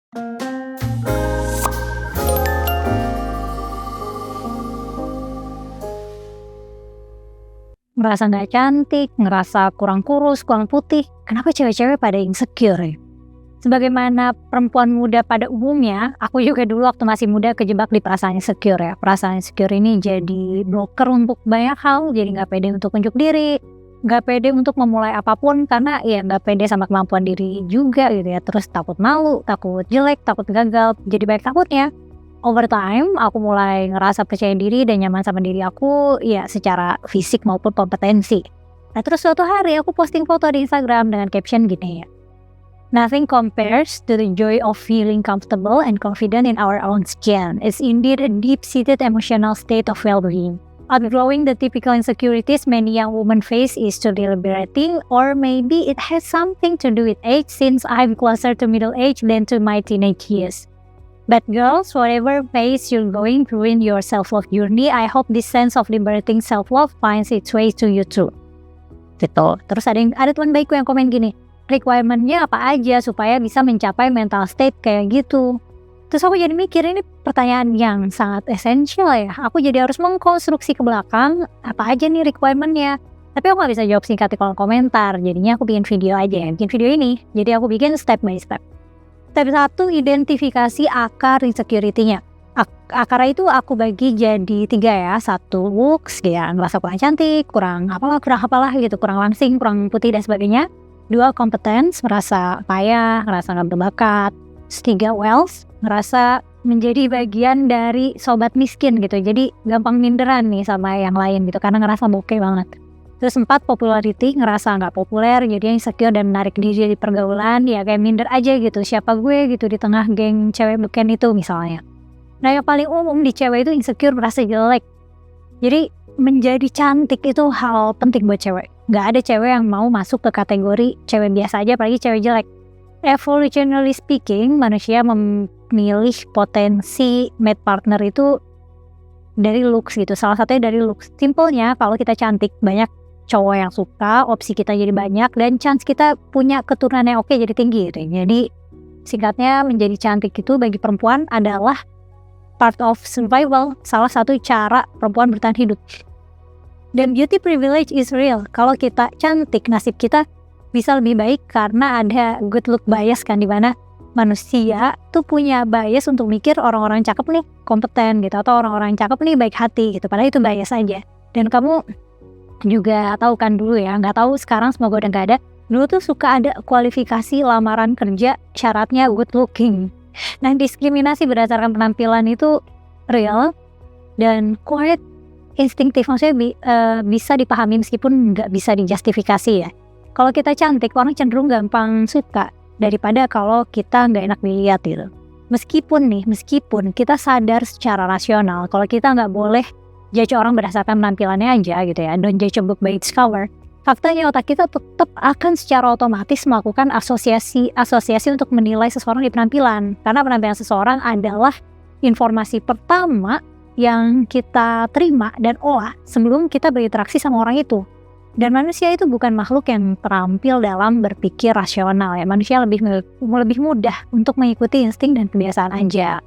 Ngerasa nggak cantik, ngerasa kurang kurus, kurang putih. Kenapa cewek-cewek pada insecure ya? Sebagaimana perempuan muda pada umumnya, aku juga dulu waktu masih muda kejebak di perasaan insecure ya. Perasaan insecure ini jadi blocker untuk banyak hal, jadi nggak pede untuk unjuk diri, nggak pede untuk memulai apapun karena ya nggak pede sama kemampuan diri juga gitu ya. Terus takut malu, takut jelek, takut gagal, jadi banyak takutnya. Over time, aku mulai ngerasa percaya diri dan nyaman sama diri aku, ya secara fisik maupun kompetensi. Nah terus suatu hari aku posting foto di Instagram dengan caption gini ya. Nothing compares to the joy of feeling comfortable and confident in our own skin. It's indeed a deep-seated emotional state of well-being. Outgrowing the typical insecurities many young women face is truly liberating, or maybe it has something to do with age since I'm closer to middle age than to my teenage years. But girls, whatever phase you're going through in your self-love journey, I hope this sense of liberating self-love finds its way to you too. Gitu. Terus ada teman baikku yang komen gini, requirement-nya apa aja supaya bisa mencapai mental state kayak gitu. Terus aku jadi mikir ini pertanyaan yang sangat esensial ya. Aku jadi harus mengkonstruksi ke belakang apa aja nih requirement-nya. Tapi aku gak bisa jawab singkat di kolom komentar. Jadinya aku bikin video aja ya. Bikin video ini. Jadi aku bikin step by step. Step 1, identifikasi akar insecurity-nya. Akar itu aku bagi jadi 3 ya. 1, looks, ya ngerasa kurang cantik, kurang apalah gitu, kurang langsing, kurang putih dan sebagainya. 2, competence, merasa kaya, ngerasa gak berbakat. 3, wealth, ngerasa menjadi bagian dari sobat miskin gitu. Jadi gampang minderan nih sama yang lain gitu, karena ngerasa bokeh banget. Terus 4, popularity, ngerasa gak populer, jadi insecure dan menarik diri di pergaulan, ya kayak minder aja gitu, siapa gue gitu di tengah geng cewek beken itu misalnya. Nah yang paling umum di cewek itu insecure merasa jelek. Jadi menjadi cantik itu hal penting buat cewek. Gak ada cewek yang mau masuk ke kategori cewek biasa aja, apalagi cewek jelek. Evolutionally speaking, manusia memilih potensi mate partner itu dari looks gitu, salah satunya dari looks. Simpelnya kalau kita cantik, banyak cowok yang suka, opsi kita jadi banyak, dan chance kita punya keturunan yang oke jadi tinggi gitu. Jadi singkatnya menjadi cantik itu bagi perempuan adalah part of survival, salah satu cara perempuan bertahan hidup. Dan beauty privilege is real. Kalau kita cantik, nasib kita bisa lebih baik karena ada good look bias kan, dimana manusia tuh punya bias untuk mikir orang-orang cakep nih kompeten gitu, atau orang-orang cakep nih baik hati gitu, padahal itu bias aja. Dan kamu juga tahu kan dulu ya, nggak tahu sekarang, semoga udah nggak ada. Dulu tuh suka ada kualifikasi lamaran kerja syaratnya good looking. Nah diskriminasi berdasarkan penampilan itu real dan quite instinktif, maksudnya bisa dipahami meskipun nggak bisa dijustifikasi ya. Kalau kita cantik, orang cenderung gampang suka daripada kalau kita nggak enak dilihat gitu. Meskipun kita sadar secara rasional kalau kita nggak boleh judge orang berdasarkan penampilannya aja gitu ya, don't judge a book by its cover. Faktanya otak kita tetap akan secara otomatis melakukan asosiasi untuk menilai seseorang di penampilan, karena penampilan seseorang adalah informasi pertama yang kita terima dan olah sebelum kita berinteraksi sama orang itu. Dan manusia itu bukan makhluk yang terampil dalam berpikir rasional ya. Manusia lebih mudah untuk mengikuti insting dan kebiasaan aja.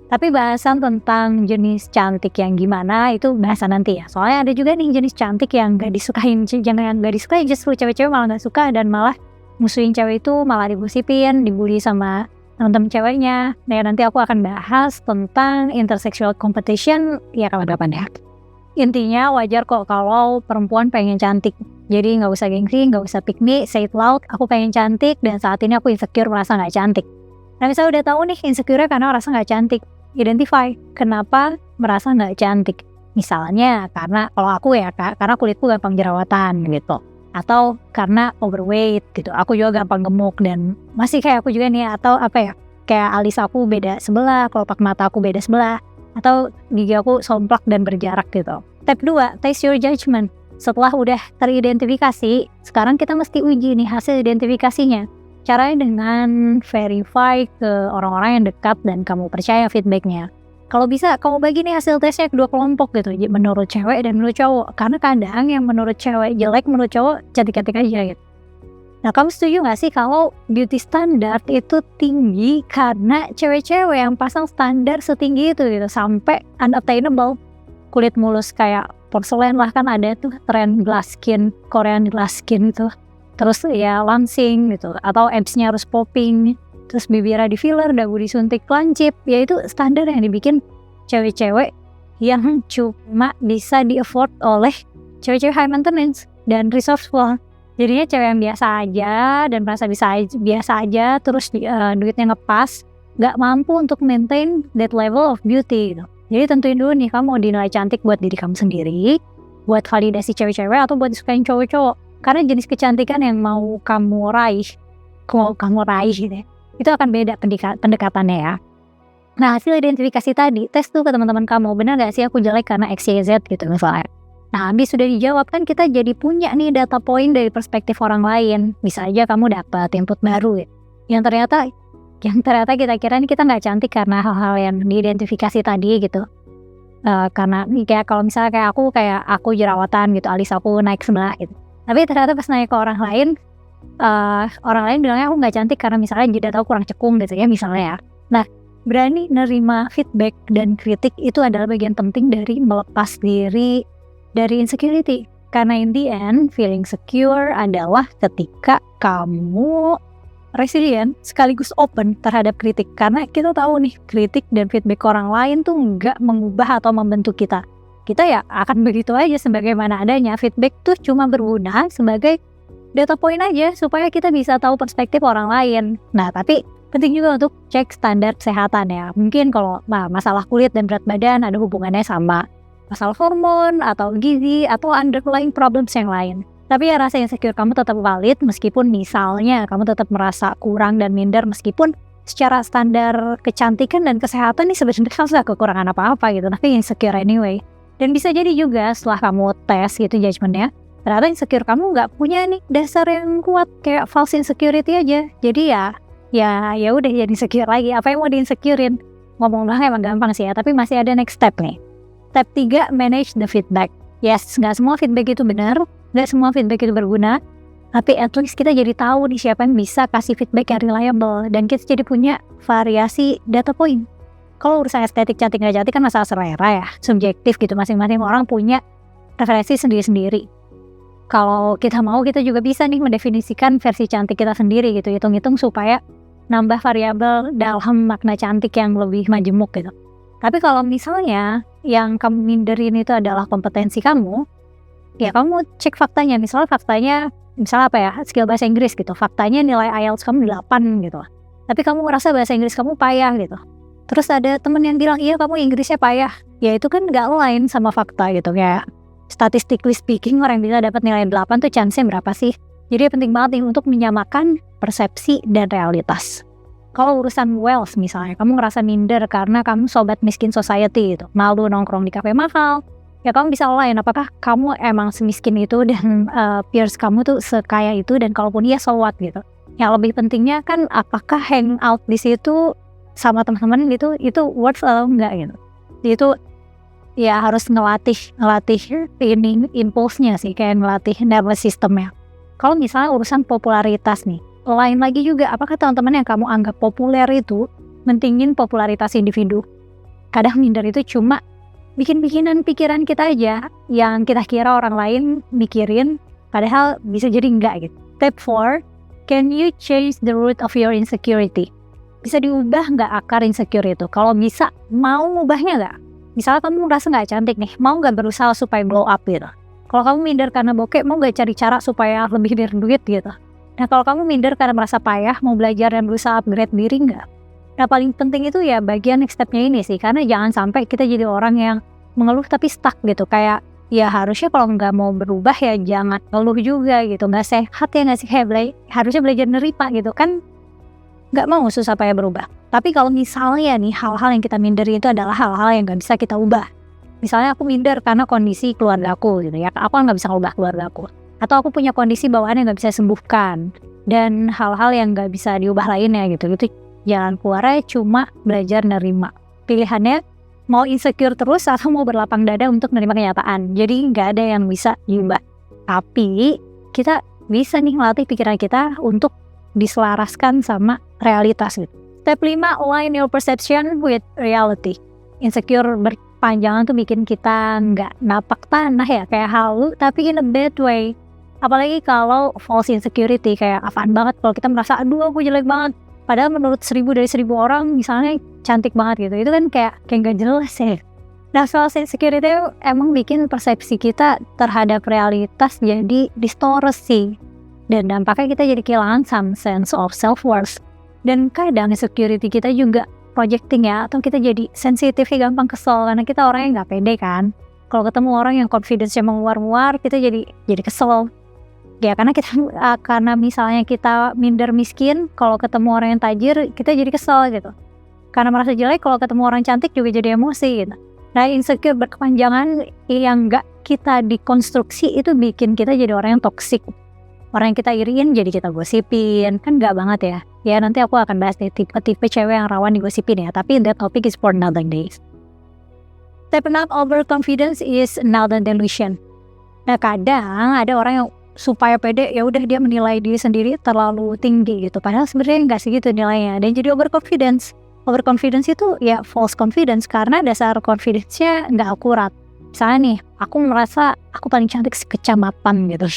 Tapi bahasan tentang jenis cantik yang gimana itu bahasan nanti ya. Soalnya ada juga nih jenis cantik yang gak disukain, jangan gak disukai, justru cewek-cewek malah gak suka dan malah musuhin cewek itu, malah digosipin, dibully sama teman-teman ceweknya. Nah nanti aku akan bahas tentang intersexual competition ya kapan-kapan ya. Intinya wajar kok kalau perempuan pengen cantik. Jadi gak usah gengsi, gak usah pick me, say it loud, aku pengen cantik dan saat ini aku insecure merasa gak cantik. Nah misalnya udah tahu nih insecure karena merasa gak cantik, identify kenapa merasa nggak cantik. Misalnya karena kalau aku ya karena kulitku gampang jerawatan gitu, atau karena overweight gitu, aku juga gampang gemuk dan masih kayak aku juga nih, atau apa ya, kayak alis aku beda sebelah, kelopak mata aku beda sebelah, atau gigi aku somplak dan berjarak gitu. Step 2, test your judgment. Setelah udah teridentifikasi, sekarang kita mesti uji nih hasil identifikasinya. Caranya dengan verify ke orang-orang yang dekat dan kamu percaya feedbacknya. Kalau bisa kamu bagi nih hasil tesnya ke 2 kelompok gitu, menurut cewek dan menurut cowok. Karena kadang yang menurut cewek jelek, menurut cowok cantik-cantik aja gitu. Nah, kamu setuju gak sih kalau beauty standard itu tinggi karena cewek-cewek yang pasang standar setinggi itu gitu, sampai unattainable. Kulit mulus kayak porselen lah, kan ada tuh tren glass skin, Korean glass skin tuh. Terus ya langsing gitu, atau absnya harus popping, terus bibirnya di filler, dagu disuntik lancip. Ya itu standar yang dibikin cewek-cewek yang cuma bisa di-afford oleh cewek-cewek high maintenance dan resourceful. Jadinya cewek yang biasa aja dan merasa biasa aja, terus duitnya ngepas, gak mampu untuk maintain that level of beauty gitu. Jadi tentuin dulu nih, kamu mau dinilai cantik buat diri kamu sendiri, buat validasi cewek-cewek, atau buat disukain cowok-cowok. Karena jenis kecantikan yang mau kamu raih gitu ya, itu akan beda pendekatannya ya. Nah, hasil identifikasi tadi, tes tuh ke teman-teman kamu, benar gak sih aku jelek karena XYZ gitu misalnya. Nah, habis sudah dijawab kan kita jadi punya nih data point dari perspektif orang lain. Bisa aja kamu dapat input baru ya, yang ternyata kita kira nih kita nggak cantik karena hal-hal yang diidentifikasi tadi gitu. Karena kayak kalau misalnya kayak aku jerawatan gitu, alis aku naik sebelah gitu. Tapi ternyata pas nanya ke orang lain bilangnya aku nggak cantik karena misalnya jidat aku kurang cekung gitu ya misalnya ya. Nah, berani nerima feedback dan kritik itu adalah bagian penting dari melepas diri dari insecurity. Karena in the end, feeling secure adalah ketika kamu resilient sekaligus open terhadap kritik. Karena kita tahu nih, kritik dan feedback orang lain tuh nggak mengubah atau membentuk kita. Kita ya akan begitu aja sebagaimana adanya. Feedback tuh cuma berguna sebagai data point aja supaya kita bisa tahu perspektif orang lain. Nah, tapi penting juga untuk cek standar kesehatan ya. Mungkin kalau masalah kulit dan berat badan ada hubungannya sama masalah hormon atau gizi atau underlying problems yang lain. Tapi ya rasa insecure kamu tetap valid meskipun misalnya kamu tetap merasa kurang dan minder, meskipun secara standar kecantikan dan kesehatan nih sebenarnya kamu gak kekurangan apa-apa gitu, tapi insecure anyway. Dan bisa jadi juga setelah kamu tes gitu judgementnya, ternyata insecure kamu gak punya nih dasar yang kuat, kayak false insecurity aja. Jadi ya udah jadi insecure lagi. Apa yang mau di-insecurein? Ngomong doang emang gampang sih ya, tapi masih ada next step nih. Step 3, manage the feedback. Yes, gak semua feedback itu benar, gak semua feedback itu berguna, tapi at least kita jadi tahu nih siapa yang bisa kasih feedback yang reliable, dan kita jadi punya variasi data point. Kalau urusan estetik cantik gak cantik kan masalah selera ya, subjektif gitu, masing-masing orang punya referensi sendiri-sendiri. Kalau kita mau, kita juga bisa nih mendefinisikan versi cantik kita sendiri gitu, hitung-hitung supaya nambah variabel dalam makna cantik yang lebih majemuk gitu. Tapi kalau misalnya yang kamu minderin itu adalah kompetensi kamu, ya kamu cek faktanya. Misalnya apa ya, skill bahasa Inggris gitu, faktanya nilai IELTS kamu 8 gitu, tapi kamu merasa bahasa Inggris kamu payah gitu. Terus ada temen yang bilang, iya kamu Inggrisnya payah, ya itu kan gak align sama fakta gitu. Kayak statistically speaking, orang yang bisa dapat nilai 8 tuh chance-nya berapa sih? Jadi penting banget nih untuk menyamakan persepsi dan realitas. Kalau urusan wealth misalnya, kamu ngerasa minder karena kamu sobat miskin society gitu, malu nongkrong di kafe mahal, ya kamu bisa align apakah kamu emang semiskin itu dan peers kamu tuh sekaya itu, dan kalaupun iya so what gitu. Yang lebih pentingnya kan apakah hangout di situ sama teman-teman gitu itu worth atau enggak gitu. Itu ya harus ngelatih ini impulsnya sih, kayak ngelatih nervous systemnya. Kalau misalnya urusan popularitas nih, lain lagi juga, apakah teman-teman yang kamu anggap populer itu mentingin popularitas individu? Kadang minder itu cuma bikin-bikinan pikiran kita aja yang kita kira orang lain mikirin, padahal bisa jadi enggak gitu. Step 4, can you change the root of your insecurity? Bisa diubah nggak akar insecure itu? Kalau bisa, mau ngubahnya nggak? Misalnya kamu merasa nggak cantik nih, mau nggak berusaha supaya glow up gitu? Kalau kamu minder karena bokeh, mau nggak cari cara supaya lebih berduit gitu? Nah, kalau kamu minder karena merasa payah, mau belajar dan berusaha upgrade diri nggak? Nah, paling penting itu ya bagian next step-nya ini sih, karena jangan sampai kita jadi orang yang mengeluh tapi stuck gitu. Kayak ya harusnya kalau nggak mau berubah ya jangan ngeluh juga gitu, nggak sehat ya nggak sih? Harusnya belajar nerima gitu kan, nggak mau susah payah berubah. Tapi kalau misalnya nih hal-hal yang kita minderi itu adalah hal-hal yang nggak bisa kita ubah. Misalnya aku minder karena kondisi keluargaku gitu ya, aku nggak bisa ubah keluargaku. Atau aku punya kondisi bawaan yang gak bisa sembuhkan, dan hal-hal yang gak bisa diubah lainnya gitu. Itu jalan keluarnya cuma belajar nerima. Pilihannya mau insecure terus atau mau berlapang dada untuk menerima kenyataan. Jadi gak ada yang bisa diubah. Tapi kita bisa nih ngelatih pikiran kita untuk diselaraskan sama realitas gitu. Step 5, align your perception with reality. Insecure berpanjangan tuh bikin kita nggak napak tanah ya, kayak halu tapi in a bad way. Apalagi kalau false insecurity, kayak apaan banget kalau kita merasa aduh aku jelek banget, padahal menurut 1000 dari 1000 orang misalnya cantik banget gitu. Itu kan kayak gak jelas ya. Nah, false insecurity emang bikin persepsi kita terhadap realitas jadi distorsi, dan dampaknya kita jadi kehilangan some sense of self-worth. Dan kadang insecurity kita juga projecting ya, atau kita jadi sensitif, gampang kesel karena kita orangnya nggak pede kan. Kalau ketemu orang yang confidence-nya menguar-nguar, kita jadi kesel. Ya karena misalnya kita minder miskin, kalau ketemu orang yang tajir kita jadi kesel gitu. Karena merasa jelek, kalau ketemu orang cantik juga jadi emosi gitu. Nah, insecure berkepanjangan yang nggak kita dikonstruksi itu bikin kita jadi orang yang toksik. Orang yang kita iriin jadi kita gosipin, kan nggak banget ya. Ya nanti aku akan bahas nih tipe-tipe cewek yang rawan digosipin ya, tapi that topic is for another day. Step 6, overconfidence is another delusion. Nah, kadang ada orang yang supaya pede ya udah dia menilai diri sendiri terlalu tinggi gitu, padahal sebenarnya nggak segitu nilainya, dan jadi overconfidence. Overconfidence itu ya false confidence karena dasar confidence-nya nggak akurat. Misalnya nih, aku merasa aku paling cantik sekecamatan gitu,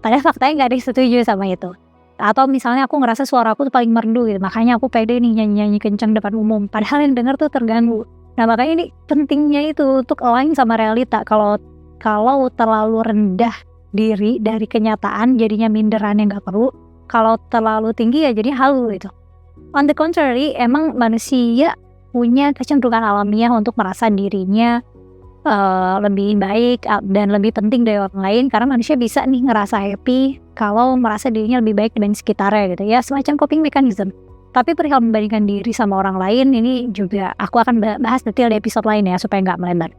padahal faktanya nggak ada yang setuju sama itu. Atau misalnya aku ngerasa suara aku tuh paling merdu gitu, makanya aku pede nih nyanyi-nyanyi kencang depan umum, padahal yang denger tuh terganggu. Nah, makanya ini pentingnya itu untuk align sama realita. Kalau terlalu rendah diri dari kenyataan jadinya minderan yang nggak perlu. Kalau terlalu tinggi ya jadi halu gitu. On the contrary, emang manusia punya kecenderungan alamiah untuk merasa dirinya lebih baik dan lebih penting dari orang lain, karena manusia bisa nih ngerasa happy kalau merasa dirinya lebih baik dibanding sekitarnya gitu ya, semacam coping mechanism. Tapi perihal membandingkan diri sama orang lain ini juga aku akan bahas detail di episode lain ya, supaya nggak melebar.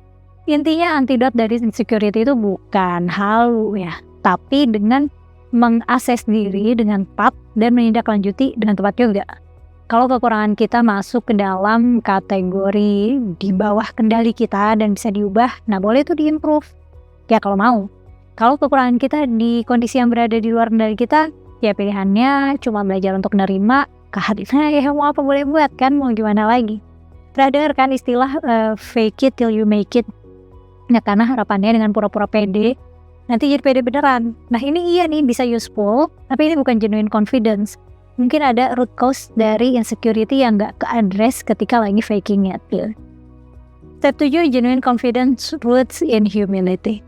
Intinya antidot dari insecurity itu bukan halu ya, tapi dengan mengakses diri dengan tepat dan menindaklanjuti dengan tepat juga. Kalau kekurangan kita masuk ke dalam kategori di bawah kendali kita dan bisa diubah, nah boleh tuh diimprove ya kalau mau. Kalau kekurangan kita di kondisi yang berada di luar kendali kita, ya pilihannya cuma belajar untuk nerima kehadirannya, ya mau apa boleh buat kan, mau gimana lagi. Pernah dengar kan istilah fake it till you make it? Nah, karena harapannya dengan pura-pura pede nanti jadi pede beneran. Nah, ini iya nih bisa useful, tapi ini bukan genuine confidence. Mungkin ada root cause dari insecurity yang gak ke-address ketika lagi faking it. Step 7, genuine confidence roots in humility.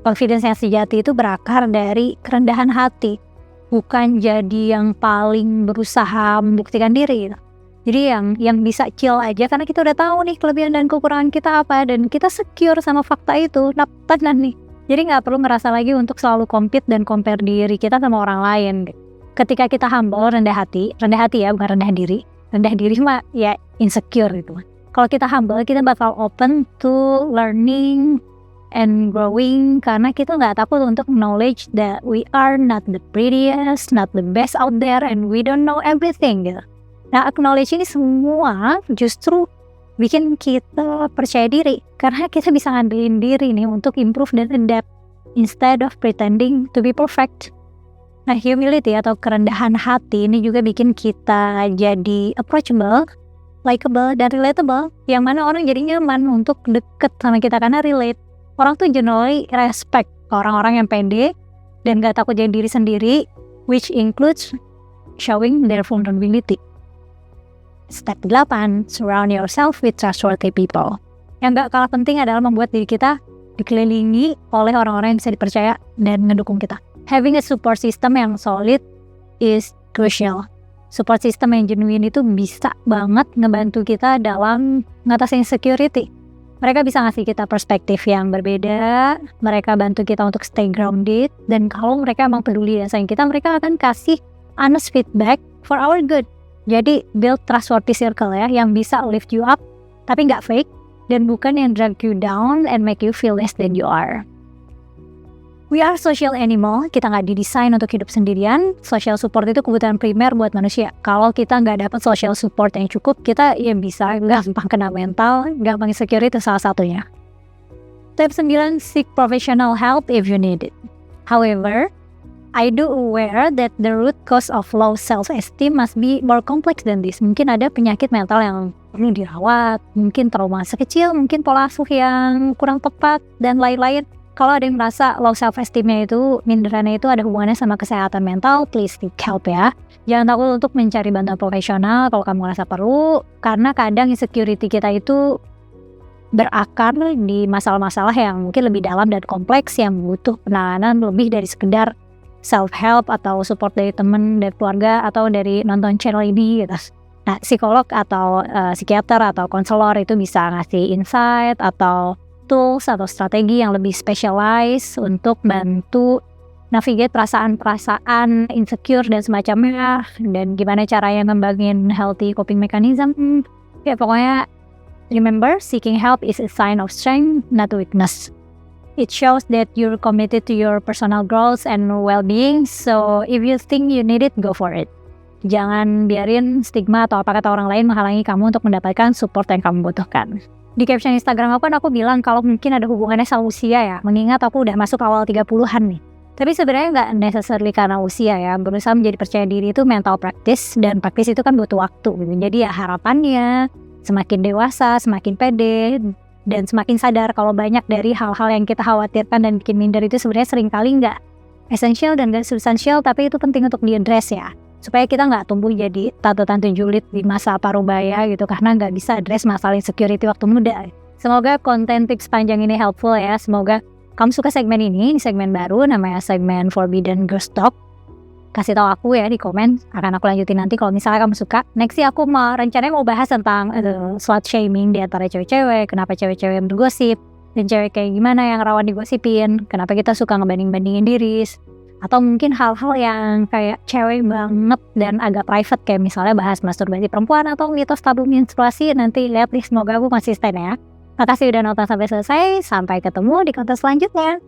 Confidence yang sejati itu berakar dari kerendahan hati, bukan jadi yang paling berusaha membuktikan diri. Jadi yang bisa chill aja karena kita udah tahu nih kelebihan dan kekurangan kita apa, dan kita secure sama fakta itu. Tenan nih. Jadi nggak perlu ngerasa lagi untuk selalu compete dan compare diri kita sama orang lain. Ketika kita humble, rendah hati ya, bukan rendah diri. Rendah diri mah ya insecure gitu. Kalau kita humble, kita bakal open to learning and growing, karena kita nggak takut untuk acknowledge that we are not the prettiest, not the best out there, and we don't know everything gitu. Nah, acknowledge ini semua justru bikin kita percaya diri, karena kita bisa ngandelin diri nih untuk improve dan adapt instead of pretending to be perfect. Nah, humility atau kerendahan hati ini juga bikin kita jadi approachable, likable, dan relatable, yang mana orang jadi nyaman untuk deket sama kita karena relate. Orang tuh generally respect orang-orang yang pede dan gak takut jadi diri sendiri, which includes showing their vulnerability. Step 8, surround yourself with trustworthy people. Yang gak kalah penting adalah membuat diri kita dikelilingi oleh orang-orang yang bisa dipercaya dan ngedukung kita. Having a support system yang solid is crucial. Support system yang genuine itu bisa banget ngebantu kita dalam ngatasin insecurity. Mereka bisa ngasih kita perspektif yang berbeda, mereka bantu kita untuk stay grounded, dan kalau mereka emang peduli dan sayang kita, mereka akan kasih honest feedback for our good. Jadi build trustworthy circle ya, yang bisa lift you up, tapi nggak fake, dan bukan yang drag you down and make you feel less than you are. We are social animal, kita nggak didesain untuk hidup sendirian. Social support itu kebutuhan primer buat manusia. Kalau kita nggak dapat social support yang cukup, kita ya bisa gampang kena mental, gampang insecure, itu salah satunya. Step 9, seek professional help if you need it. However, I do aware that the root cause of low self-esteem must be more complex than this. Mungkin ada penyakit mental yang perlu dirawat, mungkin trauma masa kecil, mungkin pola asuh yang kurang tepat, dan lain-lain. Kalau ada yang merasa low self-esteemnya itu, minderannya itu ada hubungannya sama kesehatan mental, please seek help ya. Jangan takut untuk mencari bantuan profesional kalau kamu merasa perlu, karena kadang insecurity kita itu berakar di masalah-masalah yang mungkin lebih dalam dan kompleks yang butuh penanganan lebih dari sekedar self-help atau support dari teman, dari keluarga, atau dari nonton channel ini gitu. Nah, psikolog atau psikiater atau konselor itu bisa ngasih insight atau tools atau strategi yang lebih specialized untuk bantu navigate perasaan-perasaan insecure dan semacamnya, dan gimana caranya ngembangin healthy coping mechanism. Ya pokoknya remember, seeking help is a sign of strength, not weakness. It shows that you're committed to your personal growth and well-being, so if you think you need it, go for it. Jangan biarin stigma atau apa kata orang lain menghalangi kamu untuk mendapatkan support yang kamu butuhkan. Di caption Instagram aku bilang kalau mungkin ada hubungannya sama usia ya, mengingat aku udah masuk awal 30-an nih. Tapi sebenarnya nggak necessarily karena usia ya. Berusaha menjadi percaya diri itu mental practice, dan practice itu kan butuh waktu gitu. Jadi ya harapannya semakin dewasa, semakin pede, dan semakin sadar kalau banyak dari hal-hal yang kita khawatirkan dan bikin minder itu sebenarnya seringkali nggak esensial dan nggak substansial, tapi itu penting untuk di-address ya, supaya kita nggak tumbuh jadi tante-tante julid di masa parubaya gitu, karena nggak bisa address masalah insecurity waktu muda. Semoga konten tips panjang ini helpful ya, semoga kamu suka segmen ini segmen baru namanya segmen Forbidden Girls Talk. Kasih tahu aku ya di komen, akan aku lanjutin nanti kalau misalnya kamu suka. Next sih aku rencananya mau bahas tentang slut shaming di antara cewek-cewek, kenapa cewek-cewek yang bergosip, dan cewek kayak gimana yang rawan digosipin, kenapa kita suka ngebanding-bandingin diri, atau mungkin hal-hal yang kayak cewek banget dan agak private, kayak misalnya bahas masturbasi perempuan atau mitos tabu menstruasi. Nanti lihat nih, semoga aku konsisten ya. Makasih udah nonton sampai selesai, sampai ketemu di konten selanjutnya.